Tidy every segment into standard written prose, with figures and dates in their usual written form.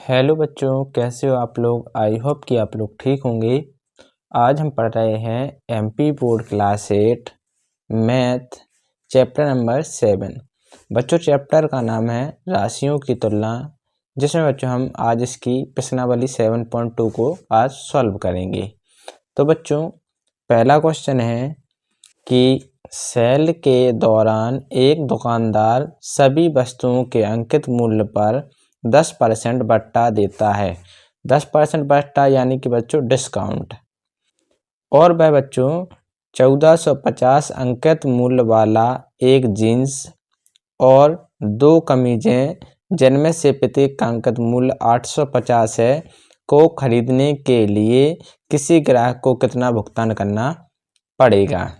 Hello बच्चों, कैसे हो आप लोग। आई होप कि आप लोग ठीक होंगे। आज हम पढ़ रहे हैं MP board class 8 math chapter number 7। बच्चों, चैप्टर का नाम है राशियों की तुलना, जिसमें बच्चों हम आज इसकी प्रश्नावली 7.2 को आज सॉल्व करेंगे। तो बच्चों, पहला क्वेश्चन है कि सेल के दौरान एक दुकानदार सभी वस्तुओं के अंकित मूल्य पर 10% बट्टा देता है। 10% बट्टा यानी कि बच्चों डिस्काउंट। और वह बच्चों 1450 अंकित मूल्य वाला एक जीन्स और 2 कमीजें, जिनमें से प्रत्येक का अंकित मूल्य 850 है, को खरीदने के लिए किसी ग्राहक को कितना भुगतान करना पड़ेगा।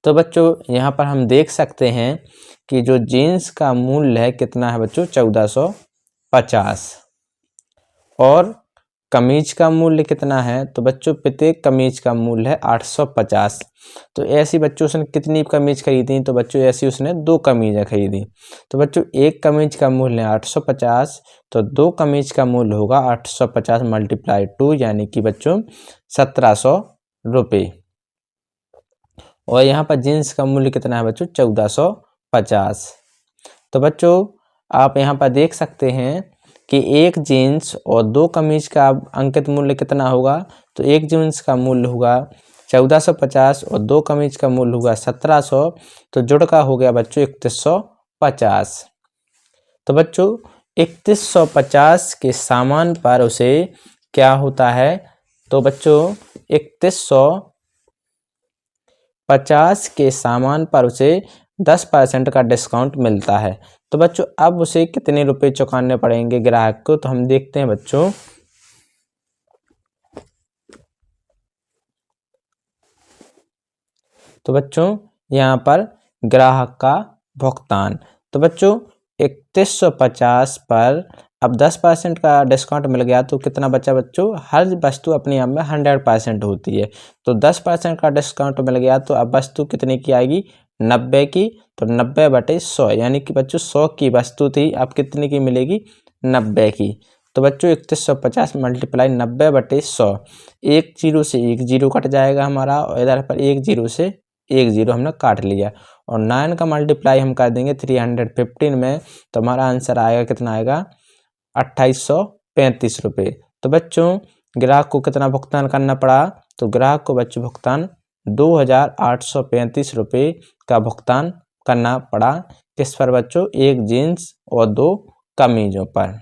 तो बच्चों, यहाँ पर हम देख सकते हैं कि जो जीन्स का मूल्य है कितना है बच्चों, 1450। और कमीज का मूल्य कितना है, तो बच्चों प्रत्येक कमीज का मूल्य है 850। तो ऐसी बच्चों उसने कितनी कमीज खरीदी, तो बच्चों ऐसी उसने 2 कमीजें खरीदी। तो बच्चों एक कमीज का मूल्य है 850, तो 2 कमीज का मूल्य होगा 850 × 2 यानी कि बच्चों 1700 रुपये। और यहाँ पर जीन्स का मूल्य कितना है बच्चों, 1450। तो बच्चों आप यहाँ पर देख सकते हैं कि एक जीन्स और 2 कमीज का अंकित मूल्य कितना होगा। तो एक जीन्स का मूल्य होगा 1450 और 2 कमीज का मूल्य होगा 1700। तो जुड़ का हो गया बच्चों 3150। तो बच्चों 3150 के सामान पर उसे क्या होता है, तो बच्चों 3150 के सामान पर उसे 10% का डिस्काउंट मिलता है। तो बच्चों अब उसे कितने रुपए चुकाने पड़ेंगे ग्राहक को, तो हम देखते हैं बच्चों। तो बच्चों यहाँ पर ग्राहक का भुगतान, तो बच्चों 3150 पर अब 10% का डिस्काउंट मिल गया तो कितना बचा बच्चों। हर वस्तु अपने आप में 100% होती है, तो 10% का डिस्काउंट मिल गया तो अब वस्तु कितने की आएगी, 90 की। तो 90/100 यानी कि बच्चों 100 की वस्तु थी, अब कितने की मिलेगी, 90 की। तो बच्चों 3150 × 90/100, एक जीरो से एक जीरो कट जाएगा हमारा, और इधर पर एक जीरो से एक जीरो हमने काट लिया। और 9 का मल्टीप्लाई हम कर देंगे 315 में, तो हमारा आंसर आएगा कितना आएगा, 2835 रुपये। तो बच्चों ग्राहक को कितना भुगतान करना पड़ा, तो ग्राहक को बच्चों भुगतान 2835 रुपये का भुगतान करना पड़ा। किस पर बच्चों, एक जीन्स और 2 कमीजों पर।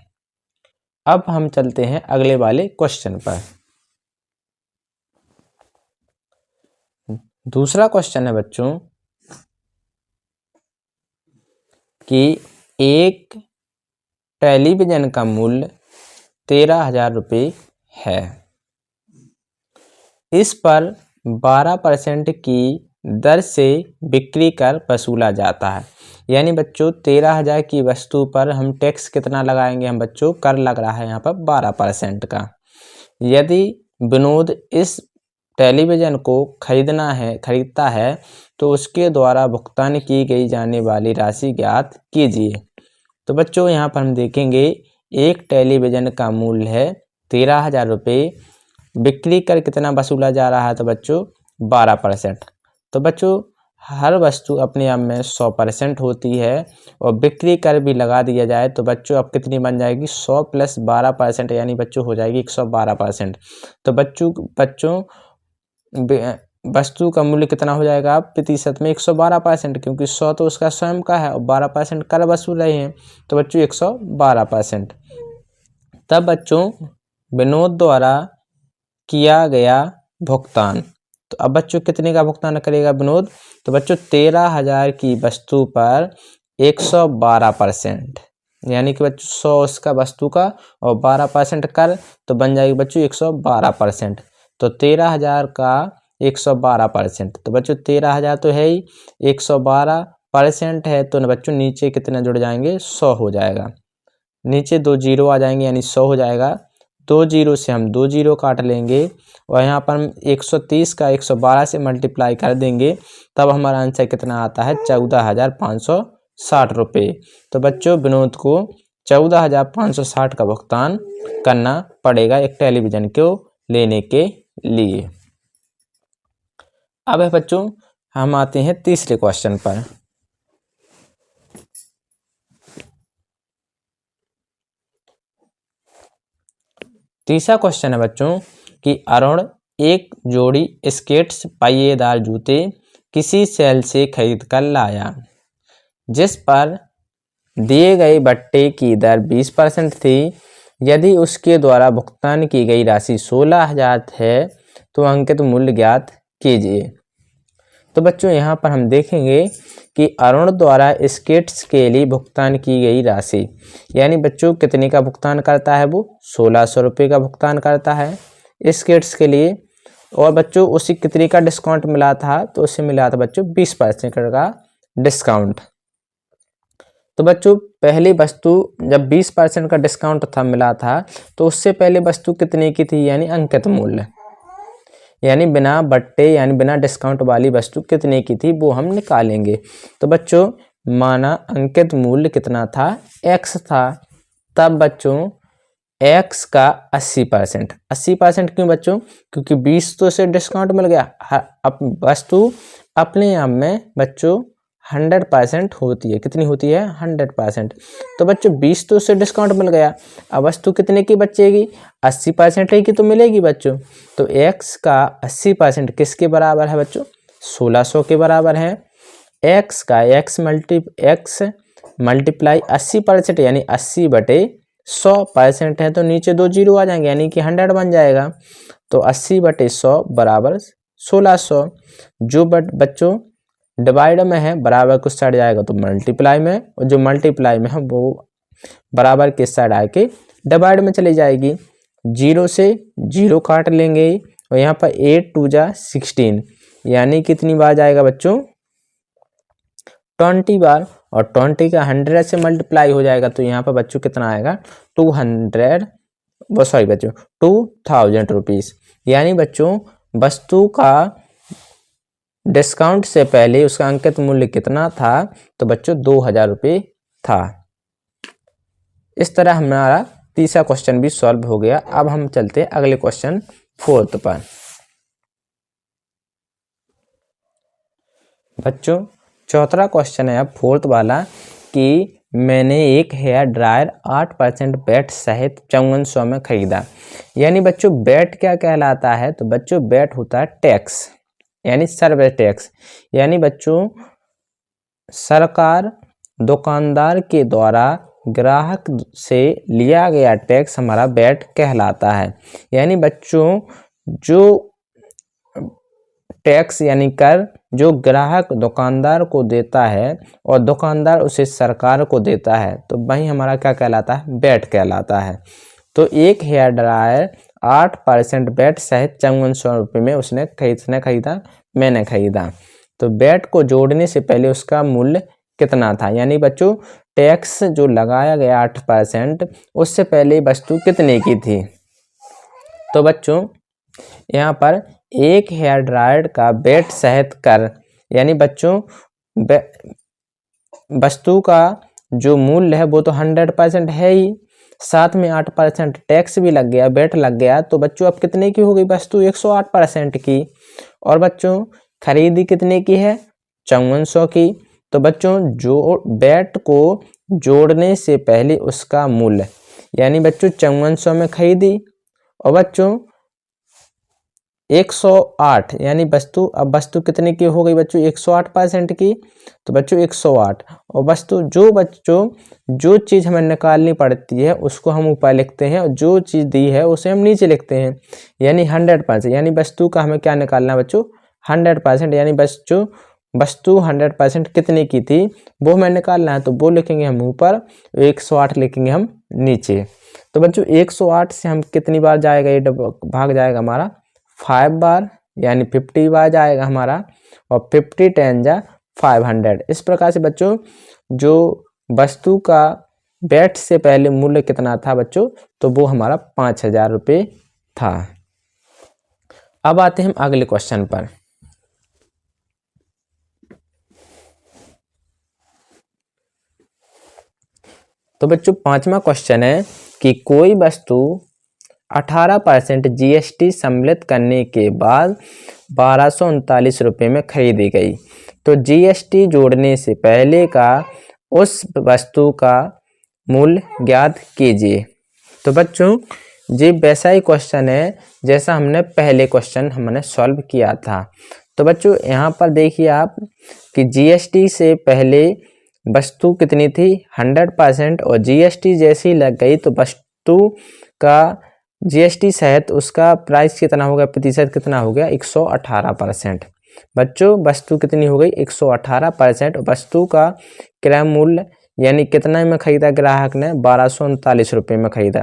अब हम चलते हैं अगले वाले क्वेश्चन पर। दूसरा क्वेश्चन है बच्चों कि एक टेलीविजन का मूल्य 13,000 रुपये है। इस पर 12% की दर से बिक्री कर वसूला जाता है। यानी बच्चों 13,000 की वस्तु पर हम टैक्स कितना लगाएंगे, हम बच्चों कर लग रहा है यहाँ पर 12% का। यदि विनोद इस टेलीविज़न को खरीदता है तो उसके द्वारा भुगतान की गई जाने वाली राशि ज्ञात कीजिए। तो बच्चों यहाँ पर हम देखेंगे एक टेलीविज़न का मूल्य है 13,000 रुपये, बिक्री कर कितना वसूला जा रहा है, तो बच्चों 12%। तो बच्चों हर वस्तु अपने आप में 100% होती है, और बिक्री कर भी लगा दिया जाए तो बच्चों अब कितनी बन जाएगी, 100 + 12% यानी बच्चों हो जाएगी 112%। तो बच्चों वस्तु का मूल्य कितना हो जाएगा, प्रतिशत में 112%, क्योंकि 100 तो उसका स्वयं का है और 12% कर वसूल रहे हैं, तो बच्चों 112%। तब बच्चों विनोद द्वारा किया गया भुगतान, तो अब बच्चों कितने का भुगतान करेगा विनोद, तो बच्चों 13,000 की वस्तु पर 112%, यानी कि बच्चों 100 उसका वस्तु का और 12% कर, तो बन जाएगी बच्चों 112%। तो 13,000 का 112%, तो बच्चों 13,000 तो है ही, 112% है तो बच्चों नीचे कितने जुड़ जाएंगे, 100 हो जाएगा। नीचे 2 जीरो आ जाएंगे यानी 100 हो जाएगा। 2 जीरो से हम 2 जीरो काट लेंगे, और यहाँ पर हम 130 का 112 से मल्टीप्लाई कर देंगे, तब हमारा आंसर कितना आता है, 14,560 रुपये। तो बच्चों विनोद को 14,560 का भुगतान करना पड़ेगा एक टेलीविज़न को लेने के लिए। अब है बच्चों हम आते हैं तीसरे क्वेश्चन पर। तीसरा क्वेश्चन है बच्चों कि अरुण एक जोड़ी स्केट्स पाइएदार जूते किसी सेल से खरीद कर लाया, जिस पर दिए गए बट्टे की दर 20% थी। यदि उसके द्वारा भुगतान की गई राशि 16,000 है तो अंकित मूल्य ज्ञात कीजिए। तो बच्चों यहाँ पर हम देखेंगे कि अरुण द्वारा स्केट्स के लिए भुगतान की गई राशि, यानी बच्चों कितने का भुगतान करता है, वो 1600 रुपये का भुगतान करता है स्केट्स के लिए। और बच्चों उसी कितने का डिस्काउंट मिला था, तो उसे मिला था बच्चों 20% का डिस्काउंट। तो बच्चों पहली वस्तु जब 20% का डिस्काउंट था मिला था, तो उससे पहले वस्तु कितने की थी, यानी अंकित मूल्य, यानी बिना बट्टे यानी बिना डिस्काउंट वाली वस्तु कितने की थी वो हम निकालेंगे। तो बच्चों माना अंकित मूल्य कितना था, x था, तब बच्चों x का 80%। 80% क्यों बच्चों, क्योंकि 20 तो से डिस्काउंट मिल गया। अब वस्तु अपने आप में बच्चों 100% होती है, कितनी होती है 100%। तो बच्चों 20 तो से डिस्काउंट मिल गया, अब वस्तु कितने की बचेगी, 80% की तो मिलेगी बच्चों। तो x का 80% किसके बराबर है बच्चों, 1600 के बराबर है। x का x मल्टीप्लाई 80% यानी 80/100% है, तो नीचे 2 जीरो आ जाएंगे यानी कि 100 बन जाएगा। तो 80/100 बराबर 1600। जो बच्चों डिवाइड में है बराबर कुछ साइड जाएगा तो मल्टीप्लाई में, और जो मल्टीप्लाई में है वो बराबर के साइड आके डिवाइड में चली जाएगी। 0 से 0 काट लेंगे और यहाँ पर 8 2 जा 16 यानी कितनी बार जाएगा बच्चों, 20 बार। और 20 का 100 से मल्टीप्लाई हो जाएगा तो यहाँ पर बच्चों कितना आएगा 2000 रुपीज़। यानी बच्चों वस्तु का डिस्काउंट से पहले उसका अंकित मूल्य कितना था, तो बच्चों 2000 रुपये था। इस तरह हमारा तीसरा क्वेश्चन भी सॉल्व हो गया। अब हम चलते हैं अगले क्वेश्चन फोर्थ पर। बच्चों चौथा क्वेश्चन है अब फोर्थ वाला कि मैंने एक हेयर ड्रायर 8% बैट सहित 5400 में खरीदा। यानी बच्चों बैट क्या कहलाता है, तो बच्चों बैट होता है टैक्स यानी सर्विस टैक्स। यानी बच्चों सरकार दुकानदार के द्वारा ग्राहक से लिया गया टैक्स हमारा बैट कहलाता है। यानी बच्चों जो टैक्स यानी कर जो ग्राहक दुकानदार को देता है और दुकानदार उसे सरकार को देता है, तो वही हमारा क्या कहलाता है, बैट कहलाता है। तो एक हेयर ड्रायर 8% बैट सहित 5400 रुपये में उसने खरीदा, मैंने खरीदा। तो बैट को जोड़ने से पहले उसका मूल्य कितना था, यानी बच्चों टैक्स जो लगाया गया 8% उससे पहले वस्तु कितने की थी। तो बच्चों यहाँ पर एक हेयर ड्रायर का बैट सहित कर, यानी बच्चों वस्तु का जो मूल्य है वो तो 100% है ही, साथ में 8% टैक्स भी लग गया, बैट लग गया। तो बच्चों अब कितने की हो गई वस्तु, 108% की। और बच्चों खरीदी कितने की है, 5400 की। तो बच्चों जो बैट को जोड़ने से पहले उसका मूल्य, यानी बच्चों 5400 में खरीदी और बच्चों 108 यानी वस्तु, अब वस्तु कितने की हो गई बच्चों, 108% की। तो बच्चों 108 और वस्तु जो चीज़ हमें निकालनी पड़ती है उसको हम ऊपर लिखते हैं और जो चीज़ दी है उसे हम नीचे लिखते हैं, यानी 100%। यानी वस्तु का हमें क्या निकालना है बच्चों, 100%। यानी बच्चों वस्तु 100% कितने की थी वो हमें निकालना है, तो वो लिखेंगे हम ऊपर, 108 लिखेंगे हम नीचे। तो बच्चों 108 से हम कितनी बार जाएगा, ये भाग जाएगा हमारा 5 बार, यानी 50 बार जाएगा हमारा, और 50 10 जा 500। इस प्रकार से बच्चों जो वस्तु का बैट से पहले मूल्य कितना था बच्चों, तो वो हमारा 5000 रुपये था। अब आते हैं हम अगले क्वेश्चन पर। तो बच्चों 5वां क्वेश्चन है कि कोई वस्तु 18% GST सम्मिलित करने के बाद 1239 रुपये में खरीदी गई। तो GST जोड़ने से पहले का उस वस्तु का मूल्य ज्ञात कीजिए। तो बच्चों ये वैसा ही क्वेश्चन है जैसा हमने पहले क्वेश्चन हमने सॉल्व किया था। तो बच्चों यहाँ पर देखिए आप कि GST से पहले वस्तु कितनी थी 100% और GST जैसी लग गई तो वस्तु का GST सहित उसका प्राइस कितना हो गया, प्रतिशत कितना हो गया 118%। बच्चों वस्तु कितनी हो गई 118%। वस्तु का क्रय मूल्य यानी कितना में खरीदा ग्राहक ने 1239 रुपये में खरीदा।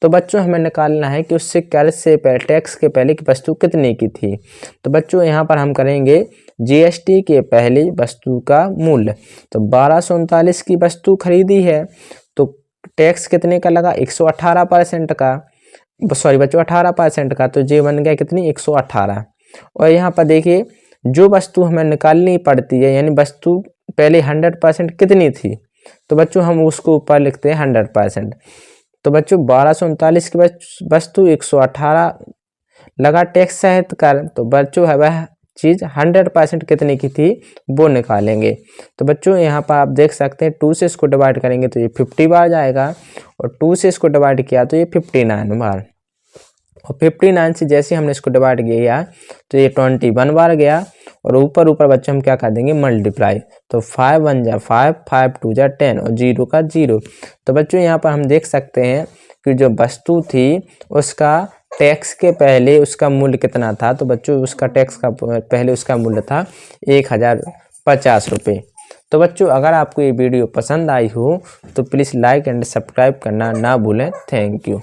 तो बच्चों हमें निकालना है कि उससे कर से पहले टैक्स के पहले की वस्तु कितने की थी। तो बच्चों यहाँ पर हम करेंगे GST के पहले वस्तु का मूल्य। तो 1239 की वस्तु खरीदी है तो टैक्स कितने का लगा 118% का, सॉरी बच्चों 18% का। तो ये बन गया कितनी 118। और यहाँ पर देखिए जो वस्तु हमें निकालनी पड़ती है यानी वस्तु पहले 100% कितनी थी तो बच्चों हम उसको ऊपर लिखते हैं 100%। तो बच्चों 1239 की वस्तु 118 लगा टैक्स सहित कर। तो बच्चों है वह चीज़ 100% कितने की थी वो निकालेंगे। तो बच्चों यहाँ पर आप देख सकते हैं 2 से इसको डिवाइड करेंगे तो ये 50 बार जाएगा और 2 से इसको डिवाइड किया तो ये 59 बार, और 59 से जैसे हमने इसको डिवाइड किया तो ये 21 बार गया। और ऊपर बच्चों हम क्या कर देंगे मल्टीप्लाई। तो 5 1 जा 5, 5 2 जा 10 और 0 का 0। तो बच्चों यहाँ पर हम देख सकते हैं कि जो वस्तु थी उसका टैक्स के पहले उसका मूल्य कितना था। तो बच्चों उसका टैक्स का पहले उसका मूल्य था 1050 रुपये। तो बच्चों अगर आपको ये वीडियो पसंद आई हो तो प्लीज़ लाइक एंड सब्सक्राइब करना ना भूलें। Thank you.